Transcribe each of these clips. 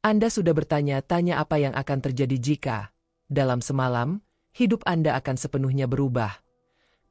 Anda sudah bertanya-tanya apa yang akan terjadi jika, dalam semalam, hidup Anda akan sepenuhnya berubah.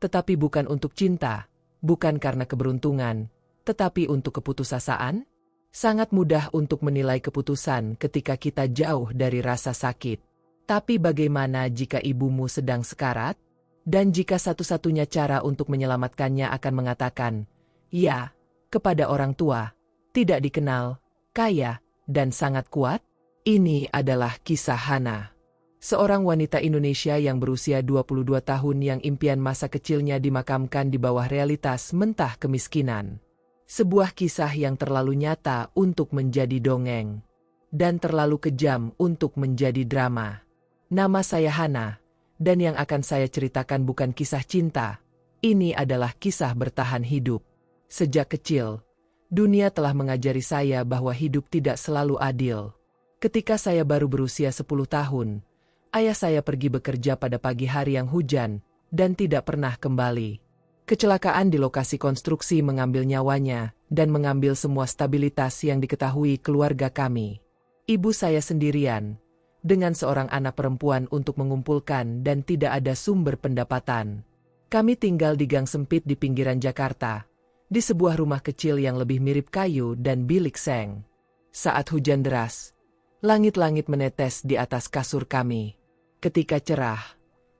Tetapi bukan untuk cinta, bukan karena keberuntungan, tetapi untuk keputusasaan? Sangat mudah untuk menilai keputusan ketika kita jauh dari rasa sakit. Tapi bagaimana jika ibumu sedang sekarat? Dan jika satu-satunya cara untuk menyelamatkannya akan mengatakan, ya, kepada orang tua, tidak dikenal, kaya, dan sangat kuat? Ini adalah kisah Hana. Seorang wanita Indonesia yang berusia 22 tahun yang impian masa kecilnya dimakamkan di bawah realitas mentah kemiskinan. Sebuah kisah yang terlalu nyata untuk menjadi dongeng. Dan terlalu kejam untuk menjadi drama. Nama saya Hana, dan yang akan saya ceritakan bukan kisah cinta. Ini adalah kisah bertahan hidup. Sejak kecil, dunia telah mengajari saya bahwa hidup tidak selalu adil. Ketika saya baru berusia 10 tahun, ayah saya pergi bekerja pada pagi hari yang hujan, dan tidak pernah kembali. Kecelakaan di lokasi konstruksi mengambil nyawanya, dan mengambil semua stabilitas yang diketahui keluarga kami. Ibu saya sendirian, dengan seorang anak perempuan untuk mengumpulkan dan tidak ada sumber pendapatan. Kami tinggal di gang sempit di pinggiran Jakarta, di sebuah rumah kecil yang lebih mirip kayu dan bilik seng. Saat hujan deras, langit-langit menetes di atas kasur kami. Ketika cerah,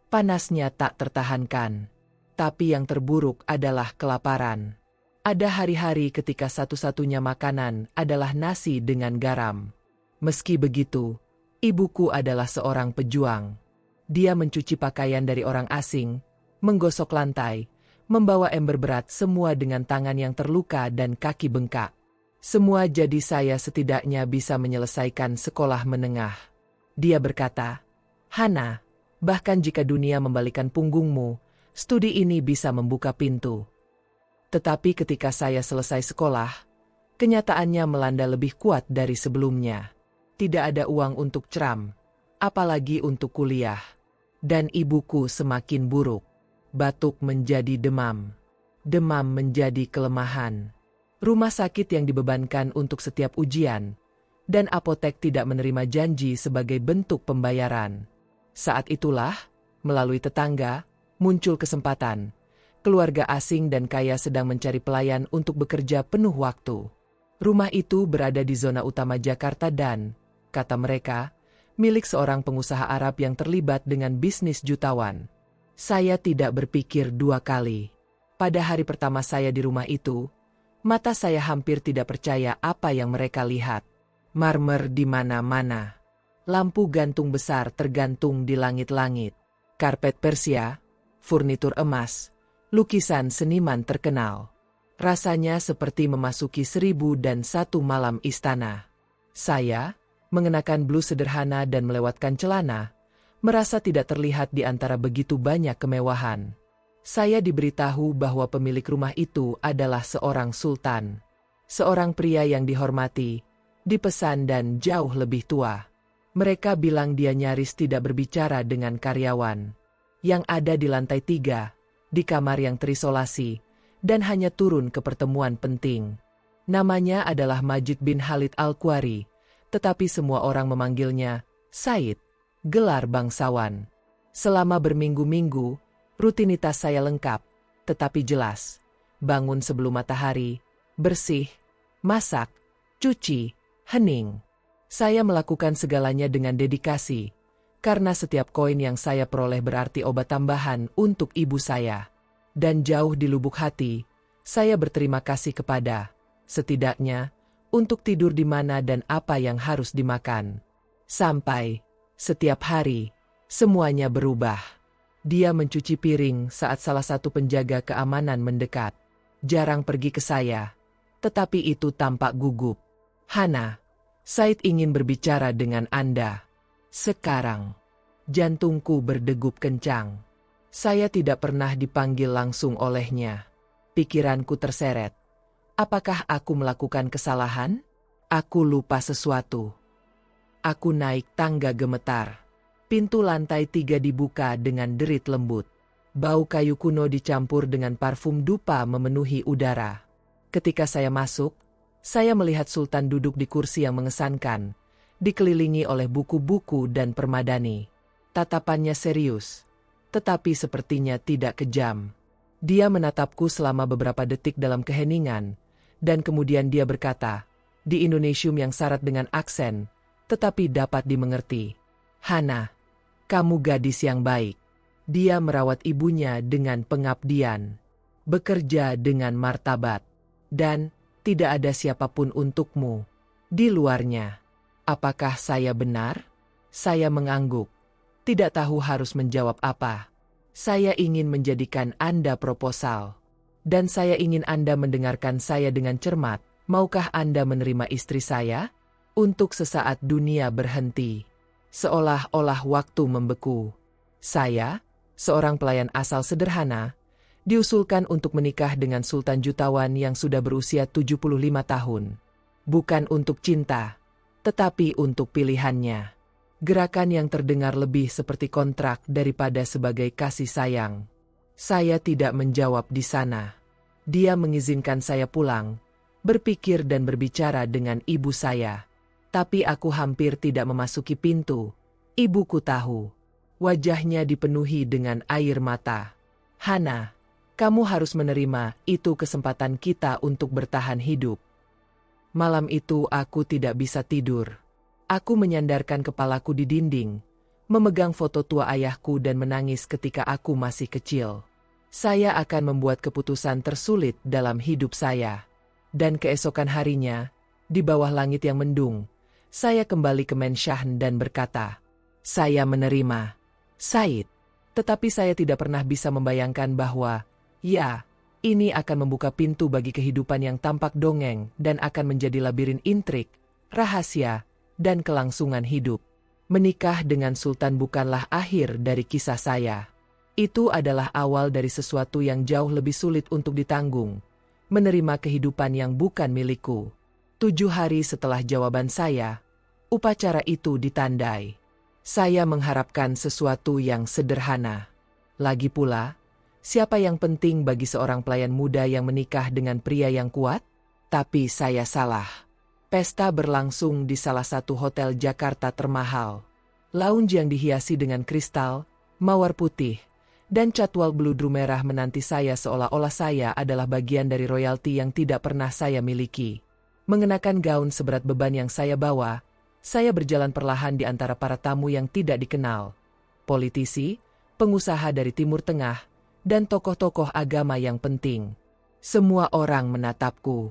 panasnya tak tertahankan. Tapi yang terburuk adalah kelaparan. Ada hari-hari ketika satu-satunya makanan adalah nasi dengan garam. Meski begitu, ibuku adalah seorang pejuang. Dia mencuci pakaian dari orang asing, menggosok lantai, membawa ember berat semua dengan tangan yang terluka dan kaki bengkak. Semua jadi saya setidaknya bisa menyelesaikan sekolah menengah. Dia berkata, Hana, bahkan jika dunia membalikan punggungmu, studi ini bisa membuka pintu. Tetapi ketika saya selesai sekolah, kenyataannya melanda lebih kuat dari sebelumnya. Tidak ada uang untuk ceram, apalagi untuk kuliah. Dan ibuku semakin buruk. Batuk menjadi demam. Demam menjadi kelemahan. Rumah sakit yang dibebankan untuk setiap ujian. Dan apotek tidak menerima janji sebagai bentuk pembayaran. Saat itulah, melalui tetangga, muncul kesempatan. Keluarga asing dan kaya sedang mencari pelayan untuk bekerja penuh waktu. Rumah itu berada di zona utama Jakarta dan, kata mereka, milik seorang pengusaha Arab yang terlibat dengan bisnis jutawan. Saya tidak berpikir dua kali. Pada hari pertama saya di rumah itu, mata saya hampir tidak percaya apa yang mereka lihat. Marmer di mana-mana. Lampu gantung besar tergantung di langit-langit. Karpet Persia, furnitur emas, lukisan seniman terkenal. Rasanya seperti memasuki 1001 malam istana. Saya, mengenakan blus sederhana dan melewatkan celana, merasa tidak terlihat di antara begitu banyak kemewahan. Saya diberitahu bahwa pemilik rumah itu adalah seorang sultan. Seorang pria yang dihormati, dipesan dan jauh lebih tua. Mereka bilang dia nyaris tidak berbicara dengan karyawan. Yang ada di lantai 3, di kamar yang terisolasi, dan hanya turun ke pertemuan penting. Namanya adalah Majid bin Khalid Al-Qwari, tetapi semua orang memanggilnya Said, gelar bangsawan. Selama berminggu-minggu, rutinitas saya lengkap, tetapi jelas. Bangun sebelum matahari, bersih, masak, cuci, hening. Saya melakukan segalanya dengan dedikasi, karena setiap koin yang saya peroleh berarti obat tambahan untuk ibu saya. Dan jauh di lubuk hati, saya berterima kasih kepada, setidaknya, untuk tidur di mana dan apa yang harus dimakan. Sampai, setiap hari, semuanya berubah. Dia mencuci piring saat salah satu penjaga keamanan mendekat. Jarang pergi ke saya, tetapi itu tampak gugup. Hana, Said ingin berbicara dengan Anda. Sekarang, jantungku berdegup kencang. Saya tidak pernah dipanggil langsung olehnya. Pikiranku terseret. Apakah aku melakukan kesalahan? Aku lupa sesuatu. Aku naik tangga gemetar. Pintu lantai 3 dibuka dengan derit lembut. Bau kayu kuno dicampur dengan parfum dupa memenuhi udara. Ketika saya masuk, saya melihat Sultan duduk di kursi yang mengesankan, dikelilingi oleh buku-buku dan permadani. Tatapannya serius, tetapi sepertinya tidak kejam. Dia menatapku selama beberapa detik dalam keheningan, dan kemudian dia berkata, di Indonesium yang syarat dengan aksen, tetapi dapat dimengerti. Hana, kamu gadis yang baik. Dia merawat ibunya dengan pengabdian, bekerja dengan martabat, dan tidak ada siapapun untukmu di luarnya. Apakah saya benar? Saya mengangguk. Tidak tahu harus menjawab apa. Saya ingin menjadikan Anda proposal. Dan saya ingin Anda mendengarkan saya dengan cermat. Maukah Anda menerima istri saya? Untuk sesaat dunia berhenti. Seolah-olah waktu membeku. Saya, seorang pelayan asal sederhana, diusulkan untuk menikah dengan Sultan Jutawan yang sudah berusia 75 tahun. Bukan untuk cinta, tetapi untuk pilihannya. Gerakan yang terdengar lebih seperti kontrak daripada sebagai kasih sayang. Saya tidak menjawab di sana. Dia mengizinkan saya pulang, berpikir dan berbicara dengan ibu saya. Tapi aku hampir tidak memasuki pintu. Ibuku tahu. Wajahnya dipenuhi dengan air mata. Hana, kamu harus menerima, itu kesempatan kita untuk bertahan hidup. Malam itu aku tidak bisa tidur. Aku menyandarkan kepalaku di dinding, memegang foto tua ayahku dan menangis ketika aku masih kecil. Saya akan membuat keputusan tersulit dalam hidup saya. Dan keesokan harinya, di bawah langit yang mendung, saya kembali ke Mensyahn dan berkata, saya menerima, Said. Tetapi saya tidak pernah bisa membayangkan bahwa, ya, ini akan membuka pintu bagi kehidupan yang tampak dongeng dan akan menjadi labirin intrik, rahasia, dan kelangsungan hidup. Menikah dengan Sultan bukanlah akhir dari kisah saya. Itu adalah awal dari sesuatu yang jauh lebih sulit untuk ditanggung. Menerima kehidupan yang bukan milikku. 7 hari setelah jawaban saya, upacara itu ditandai. Saya mengharapkan sesuatu yang sederhana. Lagi pula, siapa yang penting bagi seorang pelayan muda yang menikah dengan pria yang kuat? Tapi saya salah. Pesta berlangsung di salah satu hotel Jakarta termahal. Lounge yang dihiasi dengan kristal, mawar putih, dan catwal beludru merah menanti saya seolah-olah saya adalah bagian dari royalti yang tidak pernah saya miliki. Mengenakan gaun seberat beban yang saya bawa, saya berjalan perlahan di antara para tamu yang tidak dikenal. Politisi, pengusaha dari Timur Tengah, dan tokoh-tokoh agama yang penting. Semua orang menatapku.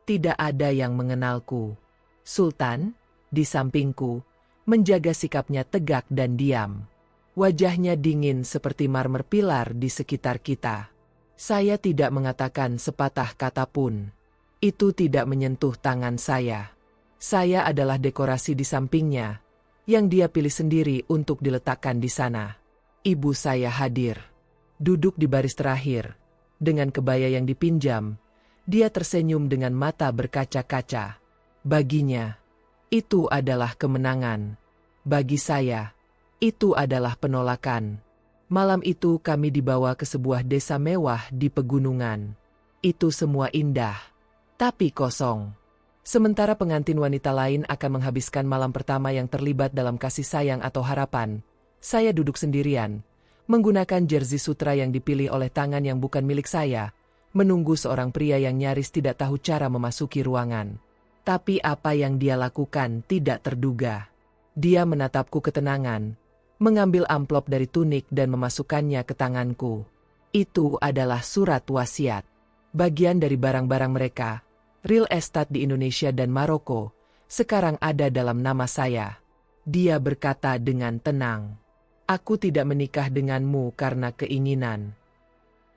Tidak ada yang mengenalku. Sultan, di sampingku, menjaga sikapnya tegak dan diam. Wajahnya dingin seperti marmer pilar di sekitar kita. Saya tidak mengatakan sepatah kata pun. Itu tidak menyentuh tangan saya. Saya adalah dekorasi di sampingnya, yang dia pilih sendiri untuk diletakkan di sana. Ibu saya hadir. Duduk di baris terakhir. Dengan kebaya yang dipinjam, dia tersenyum dengan mata berkaca-kaca. Baginya, itu adalah kemenangan. Bagi saya, itu adalah penolakan. Malam itu kami dibawa ke sebuah desa mewah di pegunungan. Itu semua indah, tapi kosong. Sementara pengantin wanita lain akan menghabiskan malam pertama yang terlibat dalam kasih sayang atau harapan, saya duduk sendirian, menggunakan jersey sutra yang dipilih oleh tangan yang bukan milik saya, menunggu seorang pria yang nyaris tidak tahu cara memasuki ruangan. Tapi apa yang dia lakukan tidak terduga. Dia menatapku ketenangan, mengambil amplop dari tunik dan memasukkannya ke tanganku. Itu adalah surat wasiat. Bagian dari barang-barang mereka, real estate di Indonesia dan Maroko, sekarang ada dalam nama saya. Dia berkata dengan tenang, aku tidak menikah denganmu karena keinginan.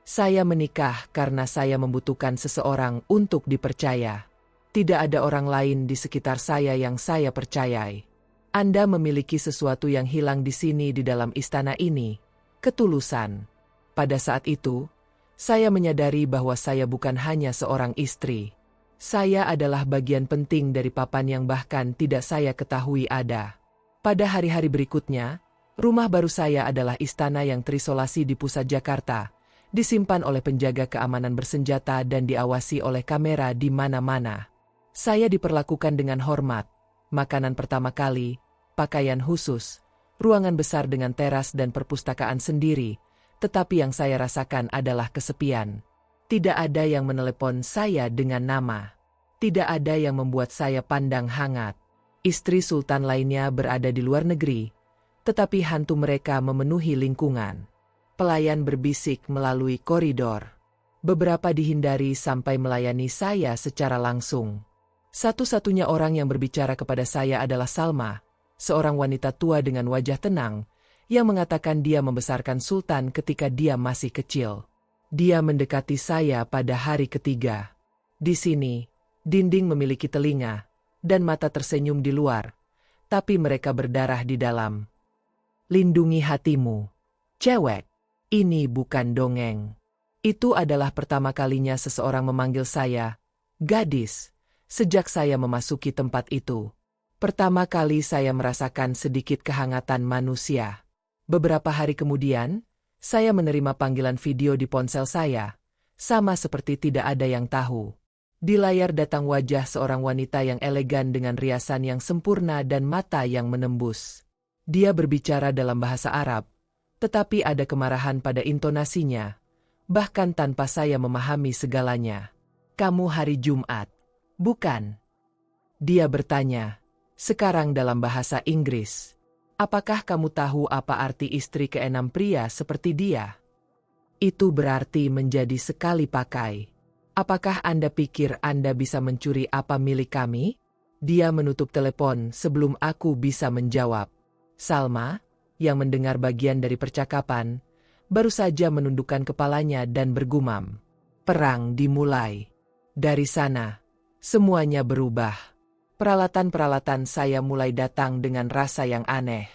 Saya menikah karena saya membutuhkan seseorang untuk dipercaya. Tidak ada orang lain di sekitar saya yang saya percayai. Anda memiliki sesuatu yang hilang di sini di dalam istana ini, ketulusan. Pada saat itu, saya menyadari bahwa saya bukan hanya seorang istri. Saya adalah bagian penting dari papan yang bahkan tidak saya ketahui ada. Pada hari-hari berikutnya, rumah baru saya adalah istana yang terisolasi di pusat Jakarta, disimpan oleh penjaga keamanan bersenjata dan diawasi oleh kamera di mana-mana. Saya diperlakukan dengan hormat, makanan pertama kali, pakaian khusus, ruangan besar dengan teras dan perpustakaan sendiri, tetapi yang saya rasakan adalah kesepian. Tidak ada yang menelepon saya dengan nama. Tidak ada yang membuat saya pandang hangat. Istri sultan lainnya berada di luar negeri, tetapi hantu mereka memenuhi lingkungan. Pelayan berbisik melalui koridor. Beberapa dihindari sampai melayani saya secara langsung. Satu-satunya orang yang berbicara kepada saya adalah Salma, seorang wanita tua dengan wajah tenang, yang mengatakan dia membesarkan Sultan ketika dia masih kecil. Dia mendekati saya pada hari ketiga. Di sini, dinding memiliki telinga, dan mata tersenyum di luar, tapi mereka berdarah di dalam. Lindungi hatimu, cewek. Ini bukan dongeng. Itu adalah pertama kalinya seseorang memanggil saya, gadis, sejak saya memasuki tempat itu. Pertama kali saya merasakan sedikit kehangatan manusia. Beberapa hari kemudian, saya menerima panggilan video di ponsel saya, sama seperti tidak ada yang tahu. Di layar datang wajah seorang wanita yang elegan dengan riasan yang sempurna dan mata yang menembus. Dia berbicara dalam bahasa Arab, tetapi ada kemarahan pada intonasinya, bahkan tanpa saya memahami segalanya. Kamu hari Jumat, bukan? Dia bertanya, sekarang dalam bahasa Inggris. Apakah kamu tahu apa arti istri keenam pria seperti dia? Itu berarti menjadi sekali pakai. Apakah Anda pikir Anda bisa mencuri apa milik kami? Dia menutup telepon sebelum aku bisa menjawab. Salma, yang mendengar bagian dari percakapan, baru saja menundukkan kepalanya dan bergumam. Perang dimulai. Dari sana, semuanya berubah. Peralatan-peralatan saya mulai datang dengan rasa yang aneh.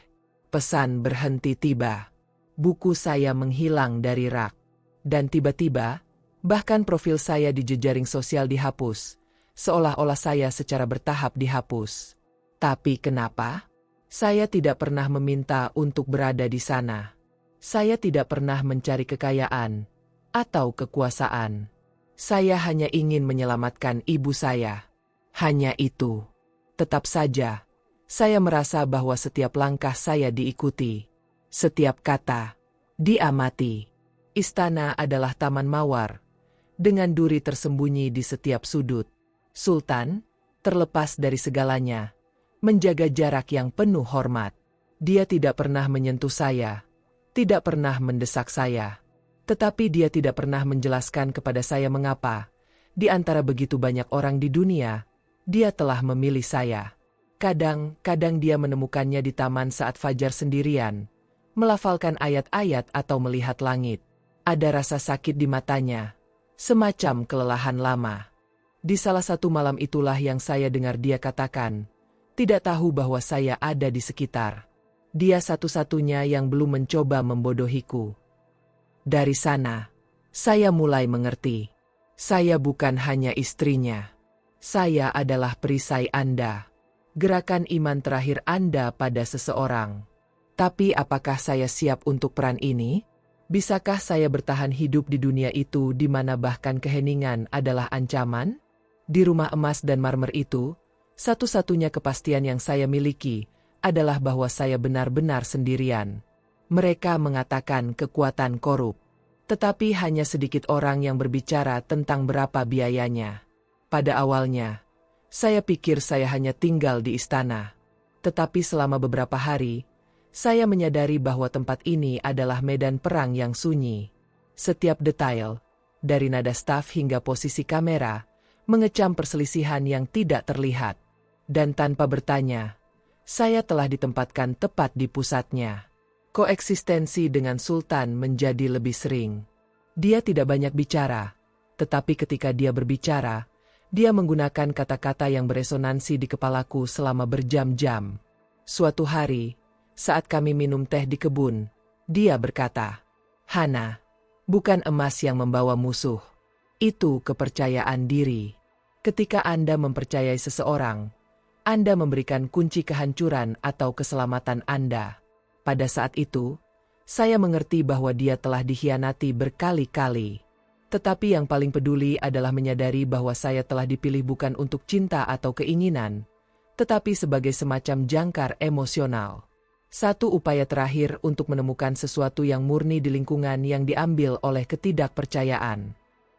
Pesan berhenti tiba. Buku saya menghilang dari rak. Dan tiba-tiba, bahkan profil saya di jejaring sosial dihapus, seolah-olah saya secara bertahap dihapus. Tapi kenapa? Saya tidak pernah meminta untuk berada di sana. Saya tidak pernah mencari kekayaan atau kekuasaan. Saya hanya ingin menyelamatkan ibu saya. Hanya itu. Tetap saja, saya merasa bahwa setiap langkah saya diikuti. Setiap kata diamati. Istana adalah taman mawar, dengan duri tersembunyi di setiap sudut. Sultan, terlepas dari segalanya, menjaga jarak yang penuh hormat. Dia tidak pernah menyentuh saya, tidak pernah mendesak saya. Tetapi dia tidak pernah menjelaskan kepada saya mengapa, di antara begitu banyak orang di dunia, dia telah memilih saya. Kadang-kadang dia menemukannya di taman saat fajar sendirian, melafalkan ayat-ayat atau melihat langit. Ada rasa sakit di matanya, semacam kelelahan lama. Di salah satu malam itulah yang saya dengar dia katakan, tidak tahu bahwa saya ada di sekitar. Dia satu-satunya yang belum mencoba membodohiku. Dari sana, saya mulai mengerti. Saya bukan hanya istrinya. Saya adalah perisai Anda. Gerakan iman terakhir Anda pada seseorang. Tapi apakah saya siap untuk peran ini? Bisakah saya bertahan hidup di dunia itu di mana bahkan keheningan adalah ancaman? Di rumah emas dan marmer itu, satu-satunya kepastian yang saya miliki adalah bahwa saya benar-benar sendirian. Mereka mengatakan kekuatan korup, tetapi hanya sedikit orang yang berbicara tentang berapa biayanya. Pada awalnya, saya pikir saya hanya tinggal di istana. Tetapi selama beberapa hari, saya menyadari bahwa tempat ini adalah medan perang yang sunyi. Setiap detail, dari nada staf hingga posisi kamera, mengecam perselisihan yang tidak terlihat. Dan tanpa bertanya, saya telah ditempatkan tepat di pusatnya. Koeksistensi dengan Sultan menjadi lebih sering. Dia tidak banyak bicara, tetapi ketika dia berbicara, dia menggunakan kata-kata yang beresonansi di kepalaku selama berjam-jam. Suatu hari, saat kami minum teh di kebun, dia berkata, "Hana, bukan emas yang membawa musuh. Itu kepercayaan diri. Ketika Anda mempercayai seseorang, Anda memberikan kunci kehancuran atau keselamatan Anda." Pada saat itu, saya mengerti bahwa dia telah dikhianati berkali-kali. Tetapi yang paling peduli adalah menyadari bahwa saya telah dipilih bukan untuk cinta atau keinginan, tetapi sebagai semacam jangkar emosional. Satu upaya terakhir untuk menemukan sesuatu yang murni di lingkungan yang diambil oleh ketidakpercayaan.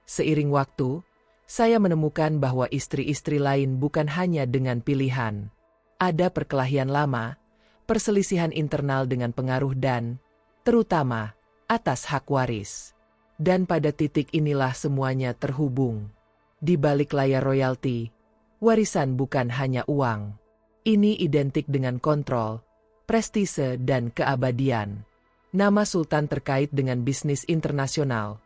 Seiring waktu, saya menemukan bahwa istri-istri lain bukan hanya dengan pilihan. Ada perkelahian lama, perselisihan internal dengan pengaruh dan, terutama, atas hak waris. Dan pada titik inilah semuanya terhubung. Di balik layar royalti, warisan bukan hanya uang. Ini identik dengan kontrol, prestise dan keabadian. Nama sultan terkait dengan bisnis internasional,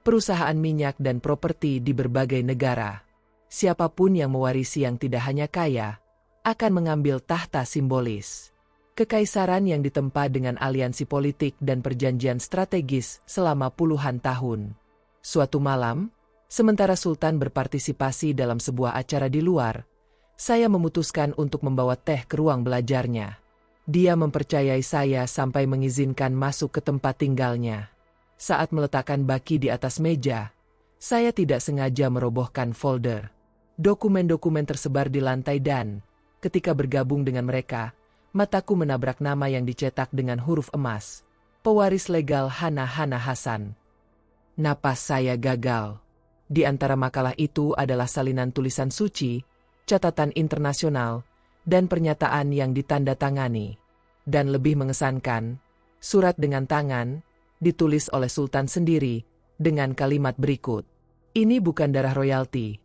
perusahaan minyak dan properti di berbagai negara. Siapapun yang mewarisi yang tidak hanya kaya, akan mengambil tahta simbolis. Kekaisaran yang ditempa dengan aliansi politik dan perjanjian strategis selama puluhan tahun. Suatu malam, sementara Sultan berpartisipasi dalam sebuah acara di luar, saya memutuskan untuk membawa teh ke ruang belajarnya. Dia mempercayai saya sampai mengizinkan masuk ke tempat tinggalnya. Saat meletakkan baki di atas meja, saya tidak sengaja merobohkan folder. Dokumen-dokumen tersebar di lantai dan, ketika bergabung dengan mereka, mataku menabrak nama yang dicetak dengan huruf emas. Pewaris legal Hana Hasan. Napas saya gagal. Di antara makalah itu adalah salinan tulisan suci, catatan internasional, dan pernyataan yang ditandatangani. Dan lebih mengesankan, surat dengan tangan, ditulis oleh Sultan sendiri, dengan kalimat berikut. Ini bukan darah royalti,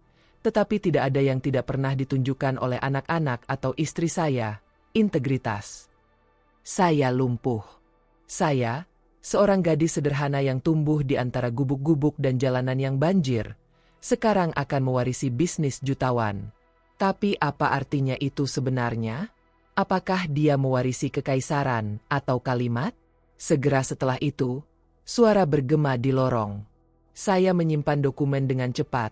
tetapi tidak ada yang tidak pernah ditunjukkan oleh anak-anak atau istri saya, integritas. Saya lumpuh. Saya, seorang gadis sederhana yang tumbuh di antara gubuk-gubuk dan jalanan yang banjir, sekarang akan mewarisi bisnis jutawan. Tapi apa artinya itu sebenarnya? Apakah dia mewarisi kekaisaran atau kalimat? Segera setelah itu, suara bergema di lorong. Saya menyimpan dokumen dengan cepat,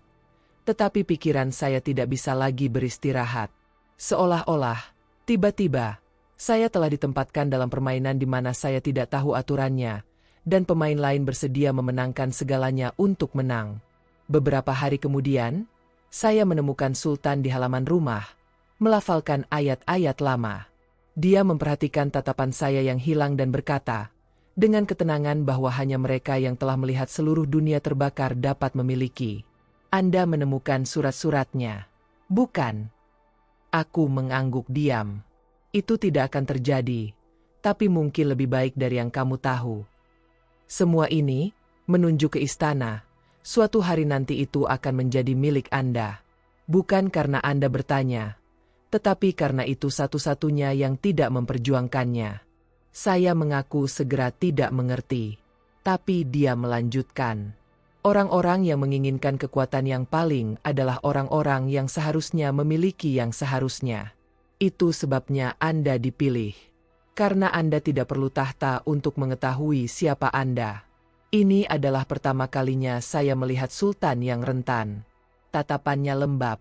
tetapi pikiran saya tidak bisa lagi beristirahat. Seolah-olah, tiba-tiba, saya telah ditempatkan dalam permainan di mana saya tidak tahu aturannya, dan pemain lain bersedia memenangkan segalanya untuk menang. Beberapa hari kemudian, saya menemukan Sultan di halaman rumah, melafalkan ayat-ayat lama. Dia memperhatikan tatapan saya yang hilang dan berkata, dengan ketenangan bahwa hanya mereka yang telah melihat seluruh dunia terbakar dapat memiliki. Anda menemukan surat-suratnya. Bukan. Aku mengangguk diam. Itu tidak akan terjadi, tapi mungkin lebih baik dari yang kamu tahu. Semua ini, menunjuk ke istana, suatu hari nanti itu akan menjadi milik Anda. Bukan karena Anda bertanya, tetapi karena itu satu-satunya yang tidak memperjuangkannya. Saya mengaku segera tidak mengerti. Tapi dia melanjutkan. Orang-orang yang menginginkan kekuatan yang paling adalah orang-orang yang seharusnya memiliki yang seharusnya. Itu sebabnya Anda dipilih. Karena Anda tidak perlu tahta untuk mengetahui siapa Anda. Ini adalah pertama kalinya saya melihat Sultan yang rentan. Tatapannya lembab.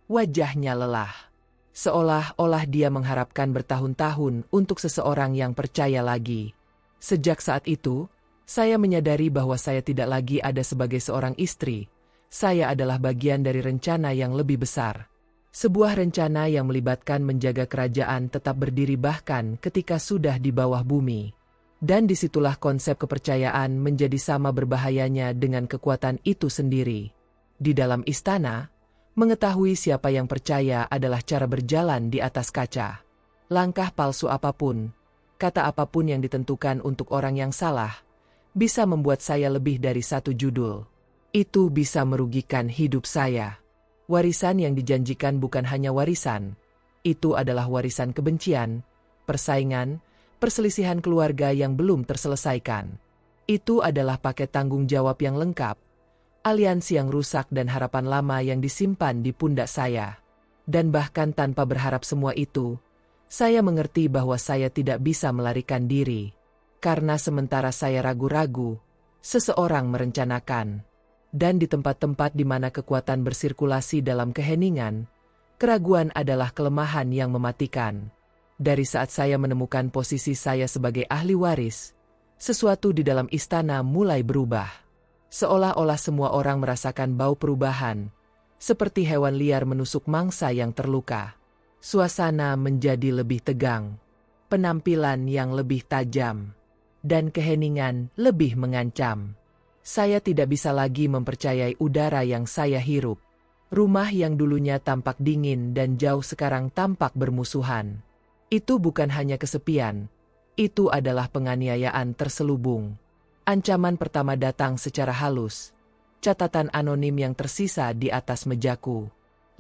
Wajahnya lelah. Seolah-olah dia mengharapkan bertahun-tahun untuk seseorang yang percaya lagi. Sejak saat itu, saya menyadari bahwa saya tidak lagi ada sebagai seorang istri. Saya adalah bagian dari rencana yang lebih besar. Sebuah rencana yang melibatkan menjaga kerajaan tetap berdiri bahkan ketika sudah di bawah bumi. Dan disitulah konsep kepercayaan menjadi sama berbahayanya dengan kekuatan itu sendiri. Di dalam istana, mengetahui siapa yang percaya adalah cara berjalan di atas kaca. Langkah palsu apapun, kata apapun yang ditentukan untuk orang yang salah, bisa membuat saya lebih dari satu judul. Itu bisa merugikan hidup saya. Warisan yang dijanjikan bukan hanya warisan. Itu adalah warisan kebencian, persaingan, perselisihan keluarga yang belum terselesaikan. Itu adalah paket tanggung jawab yang lengkap, aliansi yang rusak dan harapan lama yang disimpan di pundak saya. Dan bahkan tanpa berharap semua itu, saya mengerti bahwa saya tidak bisa melarikan diri. Karena sementara saya ragu-ragu, seseorang merencanakan. Dan di tempat-tempat di mana kekuatan bersirkulasi dalam keheningan, keraguan adalah kelemahan yang mematikan. Dari saat saya menemukan posisi saya sebagai ahli waris, sesuatu di dalam istana mulai berubah. Seolah-olah semua orang merasakan bau perubahan, seperti hewan liar menusuk mangsa yang terluka. Suasana menjadi lebih tegang, penampilan yang lebih tajam, dan keheningan lebih mengancam. Saya tidak bisa lagi mempercayai udara yang saya hirup. Rumah yang dulunya tampak dingin dan jauh sekarang tampak bermusuhan. Itu bukan hanya kesepian, itu adalah penganiayaan terselubung. Ancaman pertama datang secara halus. Catatan anonim yang tersisa di atas mejaku.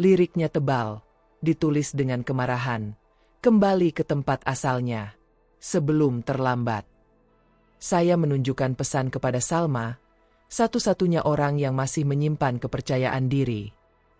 Liriknya tebal, ditulis dengan kemarahan. Kembali ke tempat asalnya, sebelum terlambat. Saya menunjukkan pesan kepada Salma, satu-satunya orang yang masih menyimpan kepercayaan diri.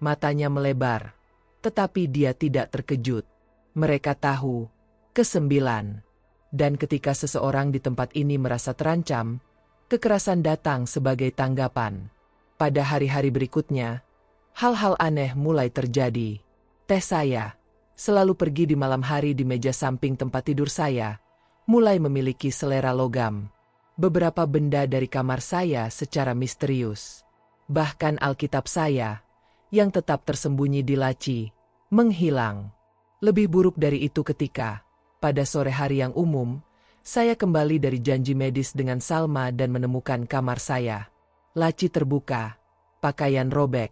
Matanya melebar, tetapi dia tidak terkejut. Mereka tahu, kesembilan. Dan ketika seseorang di tempat ini merasa terancam, kekerasan datang sebagai tanggapan. Pada hari-hari berikutnya, hal-hal aneh mulai terjadi. Teh saya, selalu pergi di malam hari di meja samping tempat tidur saya, mulai memiliki selera logam. Beberapa benda dari kamar saya secara misterius. Bahkan Alkitab saya, yang tetap tersembunyi di laci, menghilang. Lebih buruk dari itu ketika, pada sore hari yang umum, saya kembali dari janji medis dengan Salma dan menemukan kamar saya. Laci terbuka, pakaian robek,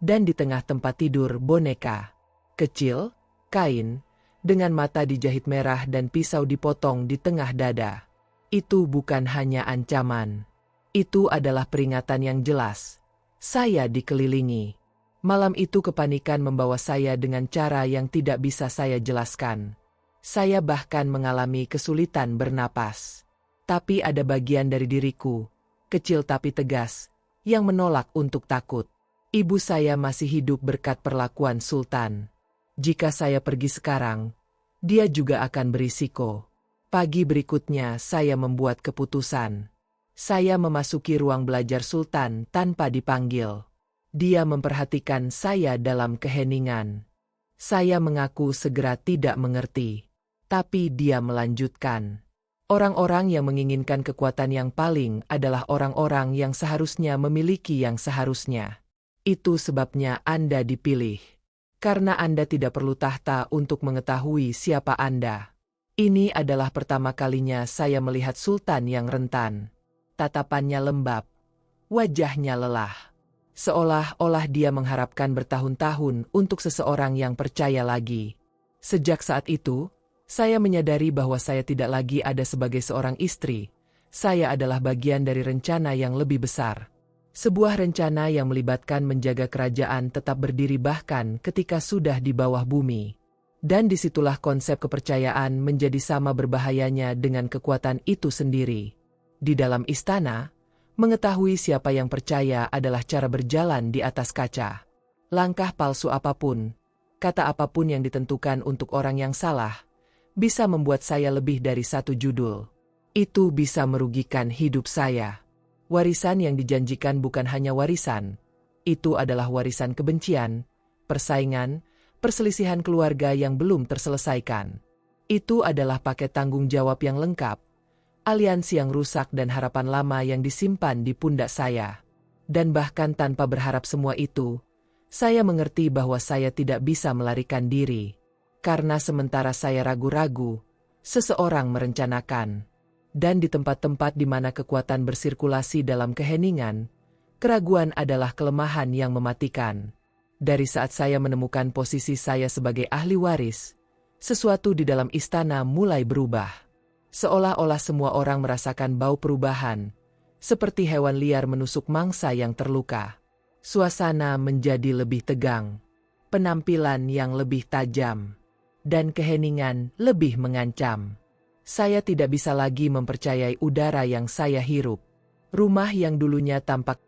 dan di tengah tempat tidur boneka. Kecil, kain, dengan mata dijahit merah dan pisau dipotong di tengah dada. Itu bukan hanya ancaman. Itu adalah peringatan yang jelas. Saya dikelilingi. Malam itu kepanikan membawa saya dengan cara yang tidak bisa saya jelaskan. Saya bahkan mengalami kesulitan bernapas. Tapi ada bagian dari diriku, kecil tapi tegas, yang menolak untuk takut. Ibu saya masih hidup berkat perlakuan Sultan. Jika saya pergi sekarang, dia juga akan berisiko. Pagi berikutnya saya membuat keputusan. Saya memasuki ruang belajar Sultan tanpa dipanggil. Dia memperhatikan saya dalam keheningan. Saya mengaku segera tidak mengerti. Tapi dia melanjutkan. Orang-orang yang menginginkan kekuatan yang paling adalah orang-orang yang seharusnya memiliki yang seharusnya. Itu sebabnya Anda dipilih. Karena Anda tidak perlu tahta untuk mengetahui siapa Anda. Ini adalah pertama kalinya saya melihat Sultan yang rentan. Tatapannya lembab. Wajahnya lelah. Seolah-olah dia mengharapkan bertahun-tahun untuk seseorang yang percaya lagi. Sejak saat itu, saya menyadari bahwa saya tidak lagi ada sebagai seorang istri. Saya adalah bagian dari rencana yang lebih besar. Sebuah rencana yang melibatkan menjaga kerajaan tetap berdiri bahkan ketika sudah di bawah bumi. Dan disitulah konsep kepercayaan menjadi sama berbahayanya dengan kekuatan itu sendiri. Di dalam istana, mengetahui siapa yang percaya adalah cara berjalan di atas kaca. Langkah palsu apapun, kata apapun yang ditentukan untuk orang yang salah, bisa membuat saya lebih dari satu judul. Itu bisa merugikan hidup saya. Warisan yang dijanjikan bukan hanya warisan. Itu adalah warisan kebencian, persaingan, perselisihan keluarga yang belum terselesaikan. Itu adalah paket tanggung jawab yang lengkap. Aliansi yang rusak dan harapan lama yang disimpan di pundak saya. Dan bahkan tanpa berharap semua itu, saya mengerti bahwa saya tidak bisa melarikan diri. Karena sementara saya ragu-ragu, seseorang merencanakan. Dan di tempat-tempat di mana kekuatan bersirkulasi dalam keheningan, keraguan adalah kelemahan yang mematikan. Dari saat saya menemukan posisi saya sebagai ahli waris, sesuatu di dalam istana mulai berubah. Seolah-olah semua orang merasakan bau perubahan, seperti hewan liar menusuk mangsa yang terluka. Suasana menjadi lebih tegang, penampilan yang lebih tajam, dan keheningan lebih mengancam. Saya tidak bisa lagi mempercayai udara yang saya hirup. Rumah yang dulunya tampak